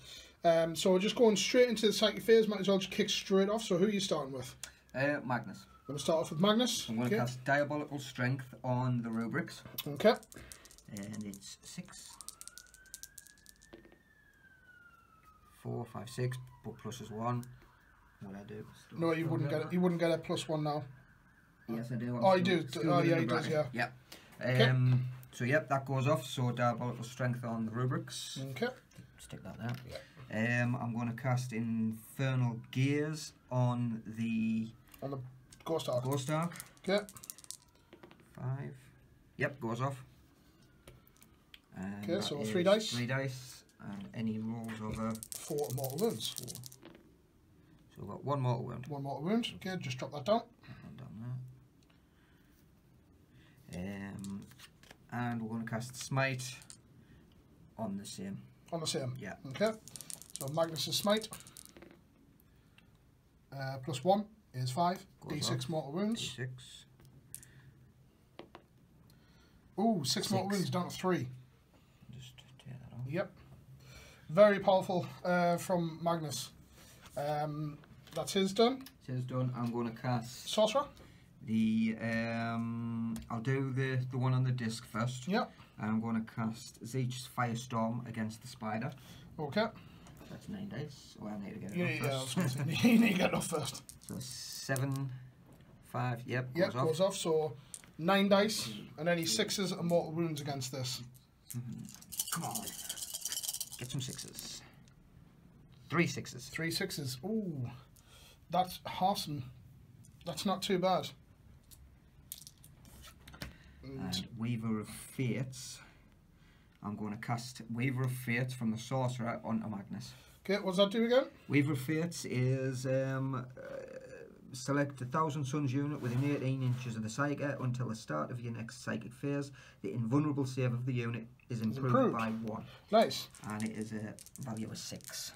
So we're just going straight into the Psychic phase. Might as well just kick straight off. So who are you starting with? Magnus. I'm going to start off with Magnus. I'm going to cast Diabolical Strength on the rubrics. Okay. And it's 6. 4, 5, 6, but plus is 1. What I do? No, you wouldn't get it. You wouldn't get a +1 now. Yes, I do. Oh, you do. Oh, yeah, he does. Yeah. Yeah. Okay. So yep, that goes off. So Diabolical Strength on the rubrics. Okay. Stick that there. Yeah. I'm going to cast Infernal Gears on the Ghost Arc. Ghost Arc. Okay. 5. Yep, goes off. Okay, so 3 dice. 3 dice, and any rolls over 4 mortal wounds. 4. So we've got 1 mortal wound. 1 mortal wound. Okay, just drop that down. And we're going to cast Smite on the same. On the same. Yeah. Okay. So Magnus's Smite. +1 is 5. Goes D6 off. mortal wounds. D6. Ooh, 6 mortal wounds down to 3. Just tear that off. Yep. Very powerful from Magnus. That's his done. His done. I'm going to cast Sorcerer. the I'll do the one on the disc first. Yep. And I'm going to cast Zeech's Firestorm against the Spider. Okay. That's 9 dice. Well, I need to get it Yeah, off I first. was going to say, you need to get it off first. So 7, 5. Yep. Yep, goes off. So 9 dice, and any 6s and mortal wounds against this. Come on. Get some 6s. 3 6s. 3 6s. Ooh, that's awesome. That's not too bad. And Weaver of Fates. I'm going to cast Weaver of Fates from the Sorcerer onto Magnus. Okay, what's that do again? Weaver of Fates is select a 1,000 Suns unit within 18 inches of the Psyker until the start of your next Psychic phase. The invulnerable save of the unit is improved by 1. Nice. And it is a value of 6.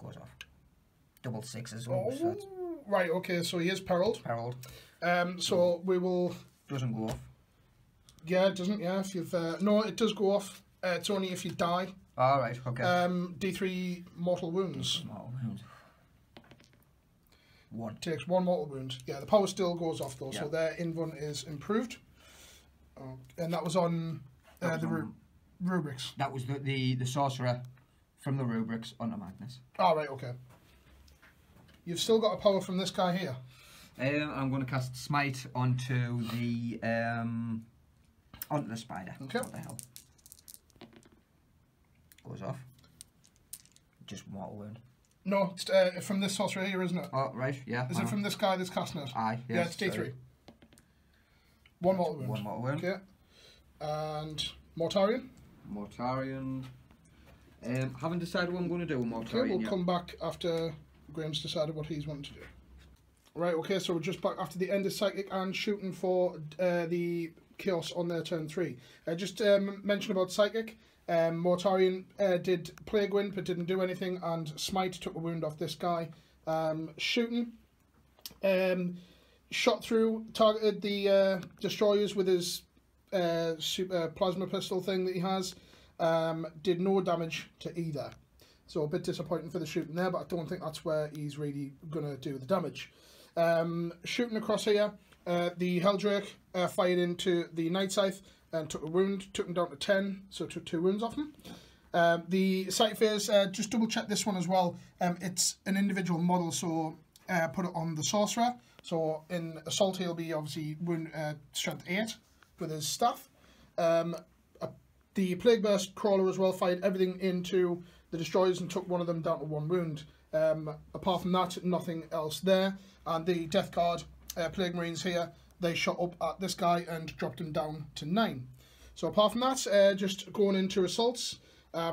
Goes off. Double 6 as well. Oh, So it's right, okay, so he is perilled. perilled. So we will... Doesn't go off. Yeah, it doesn't, yeah. If you've... no, it does go off. It's only if you die. Alright, okay. D3 mortal wounds. Mortal wounds. 1. Takes 1 mortal wound. Yeah, the power still goes off though, Yeah. so their invuln is improved. And that was on rubrics. That was the Sorcerer from the rubrics onto Magnus. Oh, right, okay. You've still got a power from this guy here. I'm going to cast Smite onto the spider. Okay. What the hell? Goes off. Just mortal wound. No, it's from this sorcerer here, isn't it? Oh, right, yeah. Is it from this guy that's casting it? Aye, yes. Yeah, it's D3. Sorry. 1 mortal wound. 1 mortal wound. Okay. And Mortarion? Mortarion. Haven't decided what I'm going to do with Mortarion Okay, we'll yet. come back after Graham's decided what he's wanting to do. Right, okay, so we're just back after the end of Psychic and shooting for the Chaos on their turn 3. Just mention about Psychic. Mortarion did Plague Wind but didn't do anything, and Smite took a wound off this guy. Shooting. Shot through, targeted the destroyers with his super plasma pistol thing that he has. Did no damage to either. So a bit disappointing for the shooting there, but I don't think that's where he's really going to do the damage. Shooting across here, the Helldrake fired into the Night Scythe and took a wound, took him down to 10, so took 2 wounds off him. The Psychic phase, just double check this one as well. It's an individual model, so put it on the Sorcerer. So in Assault he'll be obviously wound, strength 8 with his staff. The Plague Burst Crawler as well fired everything into the Destroyers and took one of them down to 1 wound. Apart from that, nothing else there. And the Death Guard Plague Marines here, they shot up at this guy and dropped him down to 9. So apart from that, just going into assaults.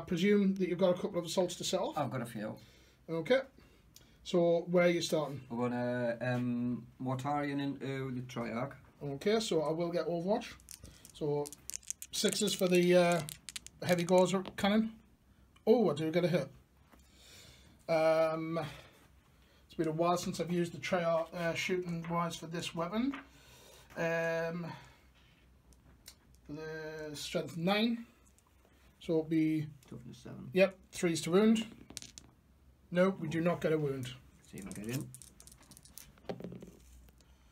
Presume that you've got a couple of assaults to set off. I've got a few. Okay. So where are you starting? We're going to Mortarion into the Triarch. Okay, so I will get Overwatch. So 6s for the heavy Gauzer cannon. Oh, I do get a hit. It's been a while since I've used the Triarch shooting wise for this weapon. The strength 9, so it'll be Toughness 7. Yep, 3s to wound. No, we do not get a wound. See if I get in.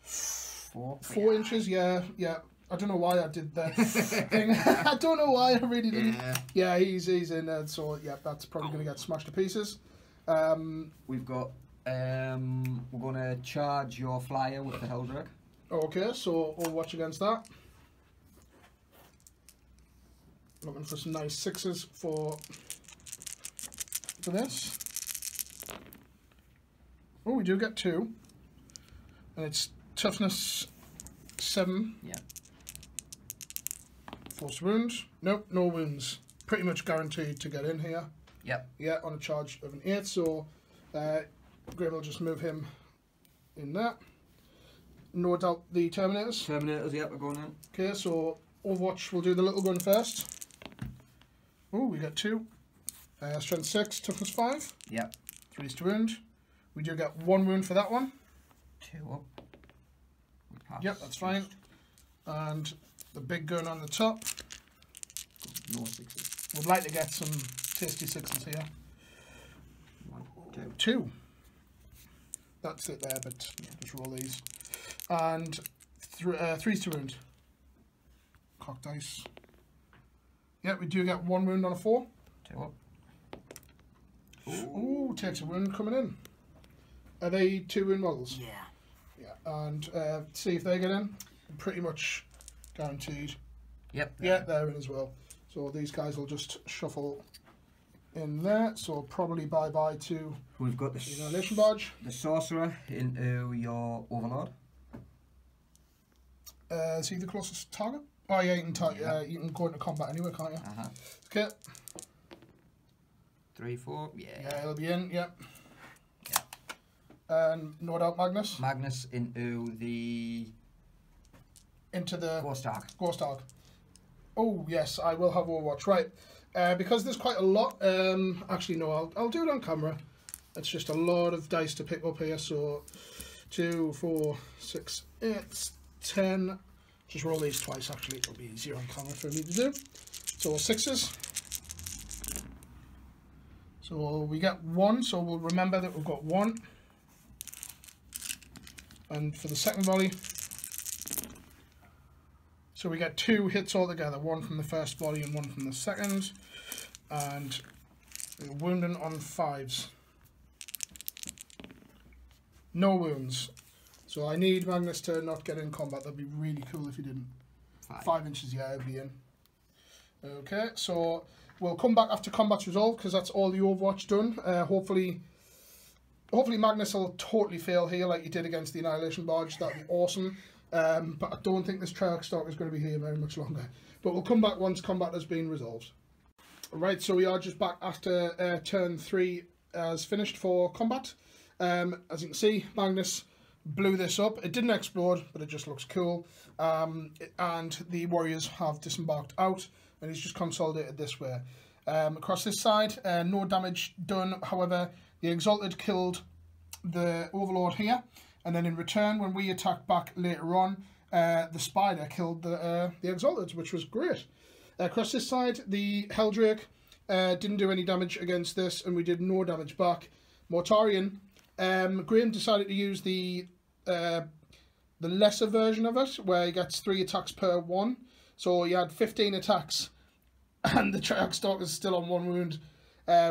4. 4 inches, yeah. I don't know why I did that thing. I don't know why I really didn't. Yeah, he's in there, so yeah, that's probably going to get smashed to pieces. We've got we're going to charge your flyer with the Helldrake. Okay, so Overwatch against that. Looking for some nice 6s for this. Oh, we do get 2. And it's toughness 7. Yeah. Force wound. Nope, no wounds. Pretty much guaranteed to get in here. Yep. Yeah, on a charge of an 8. So Graham will just move him in there. No doubt the Terminators. Terminators, yep, we're going in. Okay, so Overwatch will do the little gun first. Oh, we get 2. Strength 6, toughness 5. Yep. 3s to wound. We do get 1 wound for that one. 2 up. Yep, that's fine. And the big gun on the top. No 6s. Would like to get some tasty 6s here. 1, 2. 2. That's it there, but yeah, just roll these. And 3s to wound. Cock dice. Yep, we do get 1 wound on a 4. 2 up. Ooh, takes a wound coming in. Are they 2 wound models? Yeah. Yeah, and see if they get in. Pretty much guaranteed. Yep. Yeah, they're in as well. So these guys will just shuffle in there. So probably bye-bye to We've got the Annihilation Barge. the Sorcerer into your Overlord. See the closest target? Oh yeah, you can go into combat anyway, can't you? Okay. 3, 4, yeah. Yeah, he'll be in, yeah. Yeah. And no doubt Magnus. Magnus into the Ghost Ark. Ghost Ark. Oh yes, I will have Overwatch. Right. Because there's quite a lot. Actually no, I'll do it on camera. It's just a lot of dice to pick up here. So 2, 4, 6, 8, 10. Just roll these twice. Actually, it'll be easier on camera for me to do. So 6s. So we get 1. So we'll remember that we've got 1. And for the second volley, so we get 2 hits altogether. 1 from the first volley and 1 from the second. And we're wounding on 5s. No wounds. So I need Magnus to not get in combat. That'd be really cool if he didn't. 5 inches, yeah, he'd be in. Okay, so we'll come back after combat's resolved because that's all the Overwatch done. Hopefully Magnus will totally fail here like he did against the Annihilation Barge. That'd be awesome. But I don't think this Treyarch stock is going to be here very much longer. But we'll come back once combat has been resolved. Right, so we are just back after turn 3 has finished for combat. As you can see, Magnus blew this up. It didn't explode, but it just looks cool. And the warriors have disembarked out, and he's just consolidated this way. Across this side, no damage done. However, the Exalted killed the Overlord here, and then in return, when we attacked back later on, the Spider killed the Exalted, which was great. Across this side, the Helldrake didn't do any damage against this, and we did no damage back. Mortarion, Graham decided to use the lesser version of it, where he gets 3 attacks per 1. So he had 15 attacks, and the Treyarch stock is still on 1 wound.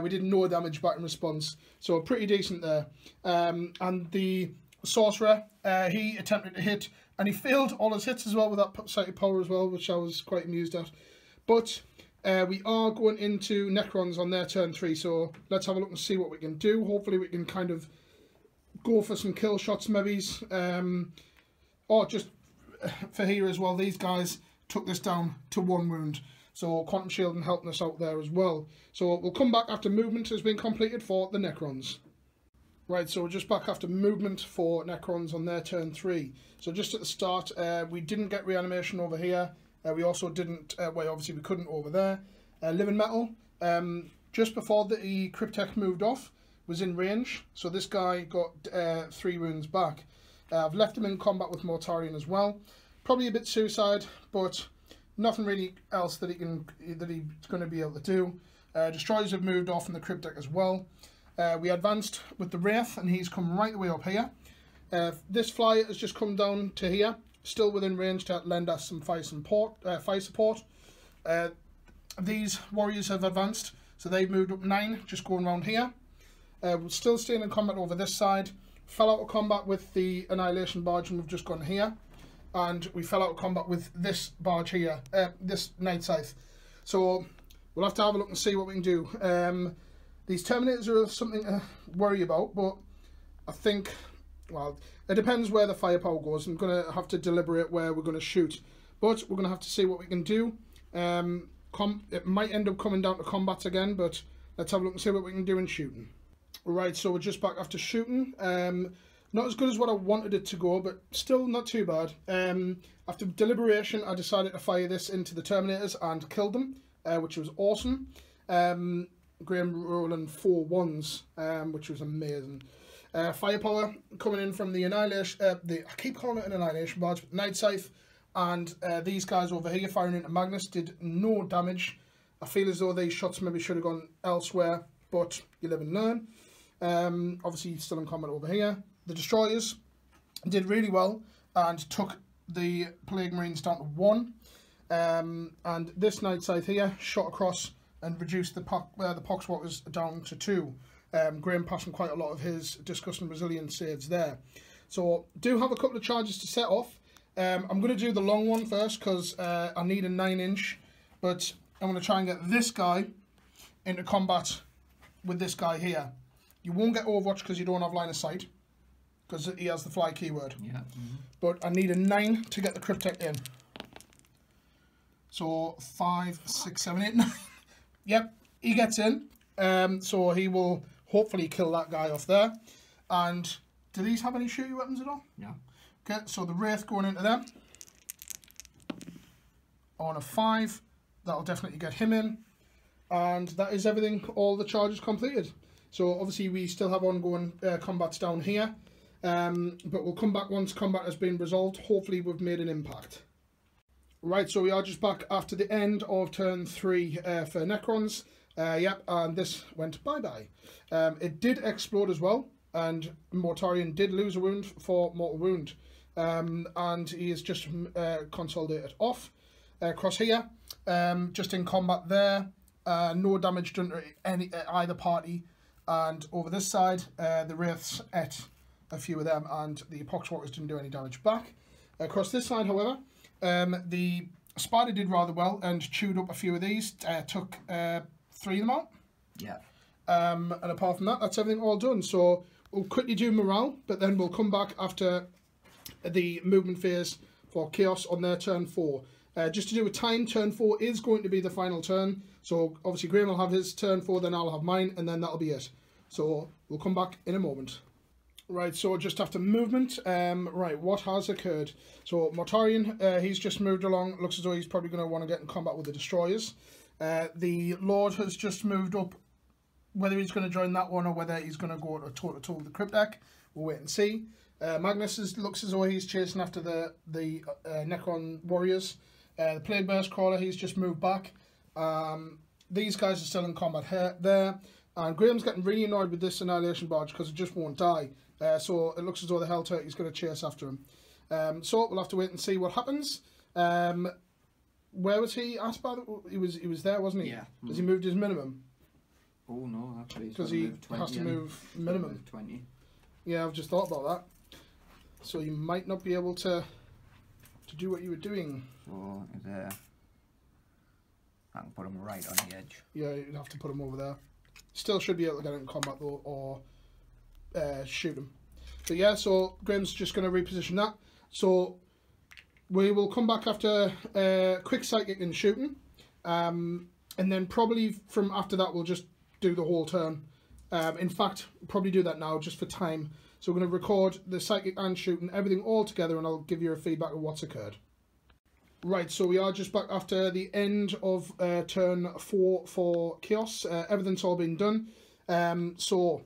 We did no damage back in response, so pretty decent there. And the Sorcerer, he attempted to hit, and he failed all his hits as well with that psychic power as well, which I was quite amused at. But we are going into Necrons on their turn 3, so let's have a look and see what we can do. Hopefully we can kind of go for some kill shots maybe. Or just for here as well, these guys took this down to 1 wound. So Quantum Shielding helping us out there as well. So we'll come back after movement has been completed for the Necrons. Right, so we're just back after movement for Necrons on their turn 3. So just at the start, we didn't get reanimation over here. We also didn't, well obviously we couldn't over there. Living Metal, just before the Cryptek moved off, was in range. So this guy got 3 wounds back. I've left him in combat with Mortarion as well. Probably a bit suicide, but nothing really else that he's going to be able to do. Destroyers have moved off in the Cryptek as well. We advanced with the Wraith, and he's come right the way up here. This flyer has just come down to here, still within range to lend us some fire support. These warriors have advanced, so they've moved up 9, just going around here. We're still staying in combat over this side. Fell out of combat with the Annihilation Barge, and we've just gone here. And we fell out of combat with this barge here, this Night Scythe. So we'll have to have a look and see what we can do. These Terminators are something to worry about, but I think, well, it depends where the firepower goes. I'm going to have to deliberate where we're going to shoot, but we're going to have to see what we can do. It might end up coming down to combats again, but let's have a look and see what we can do in shooting. Right, so we're just back after shooting. Not as good as what I wanted it to go, but still not too bad. After deliberation, I decided to fire this into the Terminators and killed them, which was awesome. Graham rolling 4 1s, which was amazing. Firepower coming in from the Annihilation, I keep calling it an Annihilation Barge, but Night Scythe, and these guys over here firing into Magnus did no damage. I feel as though these shots maybe should have gone elsewhere, but you live and learn. Obviously still in combat over here. The Destroyers did really well and took the Plague Marines down to 1. And this Night Scythe here shot across and reduced the Poxwalkers down to 2. Graham passing quite a lot of his Disgusting Resilience saves there. So do have a couple of charges to set off. I'm going to do the long one first because I need a 9-inch. But I'm going to try and get this guy into combat with this guy here. You won't get Overwatch because you don't have line of sight. because he has the fly keyword. Yeah. But I need a 9 to get the Cryptek in. So 5, 6, 7, 8, 9. Yep, he gets in. So he will hopefully kill that guy off there. And do these have any shooty weapons at all? No. Okay, so the Wraith going into them. On a 5, that'll definitely get him in. And that is everything, all the charges completed. So obviously we still have ongoing combats down here. But we'll come back once combat has been resolved. Hopefully we've made an impact. Right, so we are just back after the end of turn 3 for Necrons. Yep, and this went bye-bye. It did explode as well, and Mortarion did lose a wound for mortal wound. And he is just consolidated off. Across here, just in combat there. No damage done to either party. And over this side, the Wraiths ate a few of them, and the Poxwalkers didn't do any damage back. Across this side, however, the Spider did rather well and chewed up a few of these. Took 3 of them out. Yeah. And apart from that, that's everything all done. So we'll quickly do morale, but then we'll come back after the movement phase for Chaos on their turn 4. Just to do with time, turn 4 is going to be the final turn. So obviously Graham will have his turn 4, then I'll have mine, and then that'll be it. So we'll come back in a moment. Right, so just after movement, right, what has occurred? So Mortarion, he's just moved along. Looks as though he's probably going to want to get in combat with the Destroyers. The Lord has just moved up. Whether he's going to join that one or whether he's going to go toe-to-toe with the Cryptek, we'll wait and see. Magnus looks as though he's chasing after the Necron warriors. The Plague Burst Crawler, he's just moved back. These guys are still in combat there. And Graham's getting really annoyed with this Annihilation Barge because it just won't die. So it looks as though the Hell Turkey's going to chase after him. So we'll have to wait and see what happens. Where was he at? He was there, wasn't he? Yeah. Has he moved his minimum? Oh no, actually. Because he has to move minimum. 20. Yeah, I've just thought about that. So you might not be able to do what you were doing. So there. I can put him right on the edge. Yeah, you'd have to put him over there. Still should be able to get in combat though, or shoot him. But yeah, so Graham's just going to reposition that. So we will come back after quick psychic and shooting, and then probably from after that we'll just do the whole turn. In fact, probably do that now just for time. So we're going to record the psychic and shooting, everything all together, and I'll give you a feedback of what's occurred. Right, so we are just back after the end of turn 4 for Chaos. Everything's all been done. So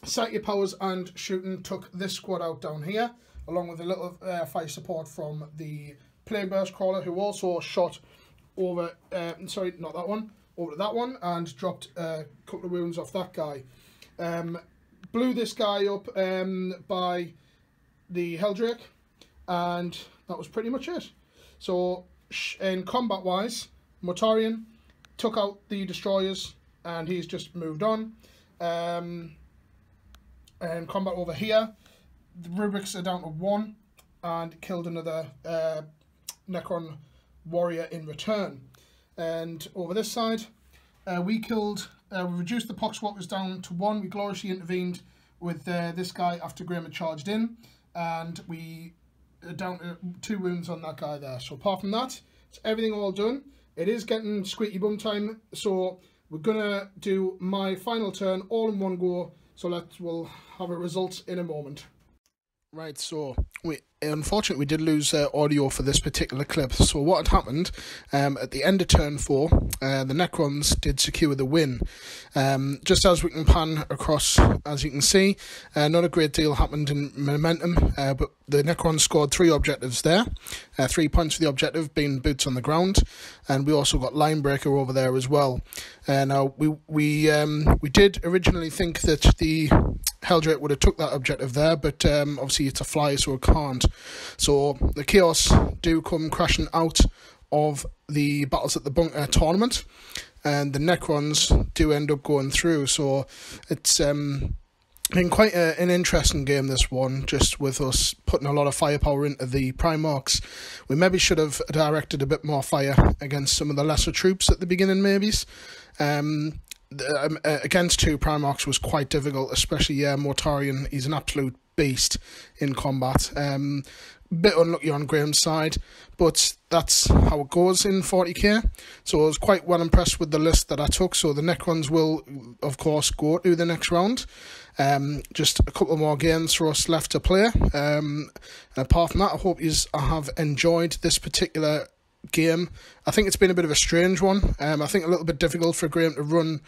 psychic powers and shooting took this squad out down here, along with a little fire support from the Plague Burst Crawler, who also shot over, sorry, not that one, over to that one, and dropped a couple of wounds off that guy. Blew this guy up by the Helldrake, and that was pretty much it. So, in combat-wise, Mortarion took out the Destroyers, and he's just moved on. And combat over here, the Rubrics are down to 1, and killed another Necron warrior in return. And over this side, we reduced the Poxwalkers down to 1. We gloriously intervened with this guy after Graham had charged in, and we down to 2 wounds on that guy there. So apart from that, it's everything all done. It is getting squeaky bum time, so we're gonna do my final turn all in one go. So we'll have a result in a moment. Right, so unfortunately we did lose audio for this particular clip. So what had happened, at the end of turn 4, the Necrons did secure the win. Just as we can pan across, as you can see, not a great deal happened in momentum, but the Necrons scored 3 objectives there. 3 points for the objective being boots on the ground, and we also got Linebreaker over there as well. Now we did originally think that the Helldrake would have took that objective there, but obviously it's a fly, so it can't. So the Chaos do come crashing out of the Battles at the Bunker tournament, and the Necrons do end up going through. So it's been quite an interesting game, this one, just with us putting a lot of firepower into the Primarchs. We maybe should have directed a bit more fire against some of the lesser troops at the beginning, maybe. Against 2 Primarchs was quite difficult, especially Mortarion. He's an absolute beast in combat. Bit unlucky on Graham's side, but that's how it goes in 40k. So I was quite well impressed with the list that I took. So the Necrons will, of course, go to the next round. Just a couple more games for us left to play. And apart from that, I hope you have enjoyed this particular game. I think it's been a bit of a strange one. I think a little bit difficult for Graham to run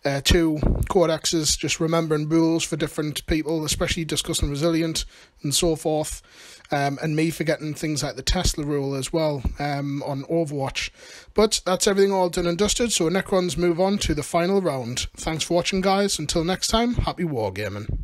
2 codexes, just remembering rules for different people, especially discussing resilient and so forth, and me forgetting things like the Tesla rule as well on Overwatch. But that's everything all done and dusted, so Necrons move on to the final round. Thanks for watching, guys. Until next time, happy wargaming.